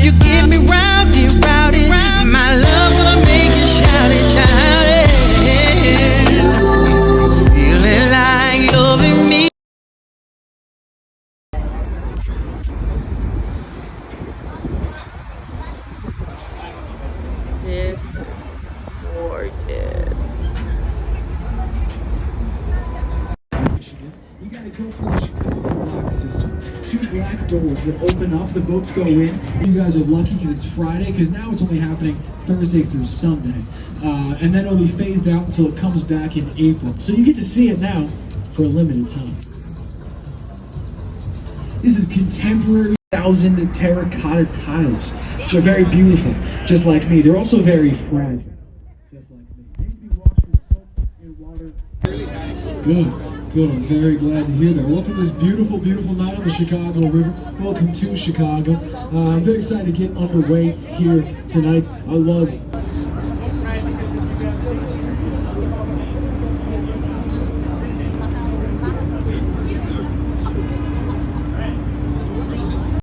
If you give me rowdy, rowdy, my love will make you shout it, shout it. Feeling like loving me. This is gorgeous. You gotta go through the Chicago lock system. 2 black doors that open up, the boats go in. You guys are lucky because it's Friday, because now it's only happening Thursday through Sunday. And then it'll be phased out until it comes back in April. So you get to see it now for a limited time. This is contemporary 1,000 terracotta tiles, which are very beautiful, just like me. They're also very fragile, just like me. They can be washed with soap and water. Good. I'm very glad to hear that. Welcome to this beautiful, beautiful night on the Chicago River. Welcome to Chicago. I'm very excited to get underway here tonight. I love